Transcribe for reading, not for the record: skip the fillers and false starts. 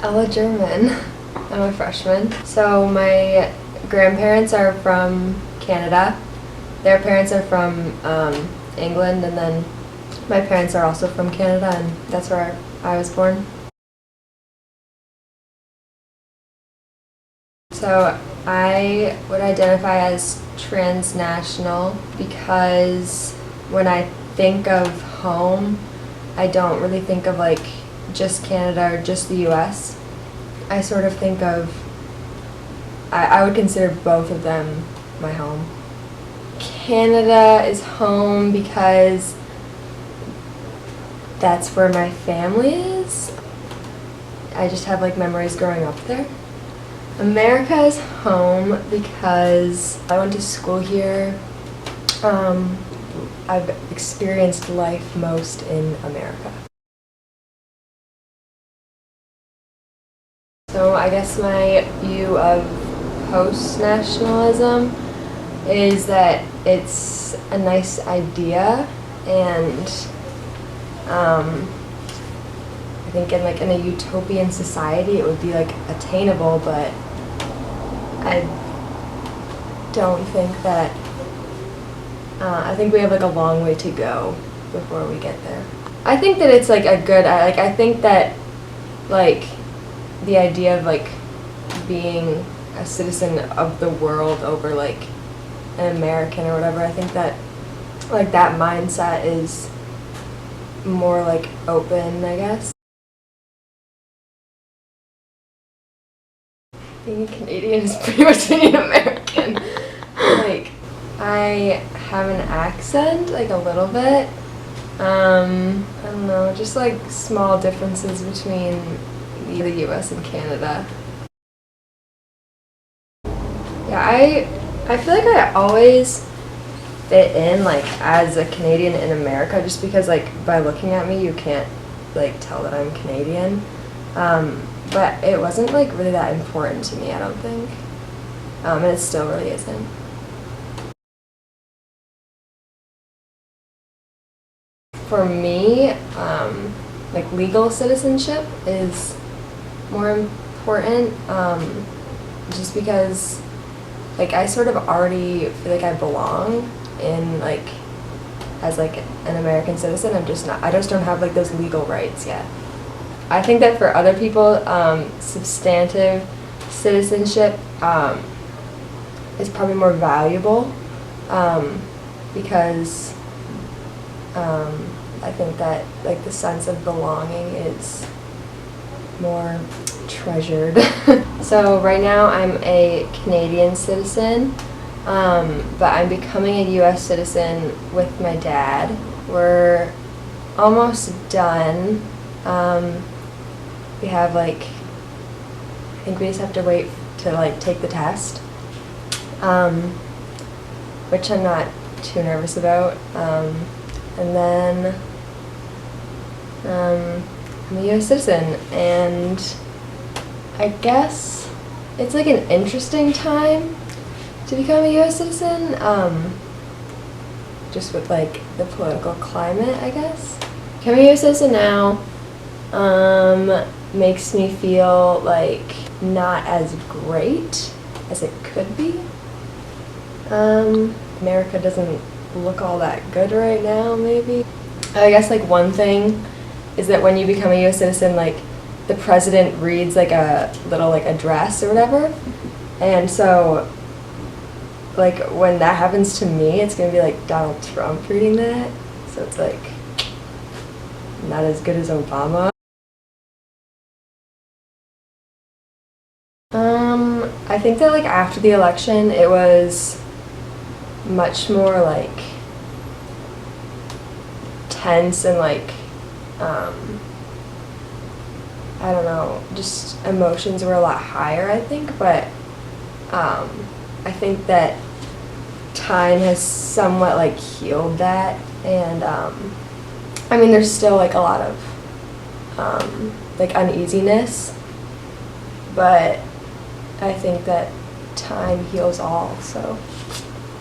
Ella Jermyn. I'm a freshman. So my grandparents are from Canada. Their parents are from England, and then my parents are also from Canada, and that's where I was born. So I would identify as transnational because when I think of home, I don't really think of like just Canada or just the US. I sort of think of, I would consider both of them my home. Canada is home because that's where my family is. I just have like memories growing up there. America is home because I went to school here. I've experienced life most in America. So I guess my view of post-nationalism is that it's a nice idea, and I think in a utopian society it would be like attainable, but I don't think that, I think we have like a long way to go before we get there. I think that it's like a good, I think that like the idea of like being a citizen of the world over like an American or whatever, I think that like that mindset is more like open, I guess. Being a Canadian is pretty much being an American. Like, I have an accent, like a little bit. I don't know, just like small differences between the US and Canada. Yeah, I feel like I always fit in like as a Canadian in America, just because like by looking at me you can't like tell that I'm Canadian. But it wasn't like really that important to me, I don't think. And it still really isn't. For me, like legal citizenship is more important, just because like I sort of already feel like I belong in like as like an American citizen. I just don't have like those legal rights yet. I think that for other people, substantive citizenship is probably more valuable, because I think that like the sense of belonging is more treasured. So right now I'm a Canadian citizen, but I'm becoming a US citizen with my dad. We're almost done. We have like, I think we just have to wait to like take the test, which I'm not too nervous about. And then I'm a US citizen, and I guess it's like an interesting time to become a US citizen, just with like the political climate, I guess. Becoming a US citizen now makes me feel like not as great as it could be. America doesn't look all that good right now, maybe. I guess like one thing is that when you become a US citizen, like the president reads like a little like address or whatever, and so like when that happens to me, it's gonna be like Donald Trump reading that, so it's like not as good as Obama. I think that like after the election it was much more like tense and like I don't know, just emotions were a lot higher, I think, but I think that time has somewhat like healed that, and I mean there's still like a lot of like uneasiness, but I think that time heals all, so.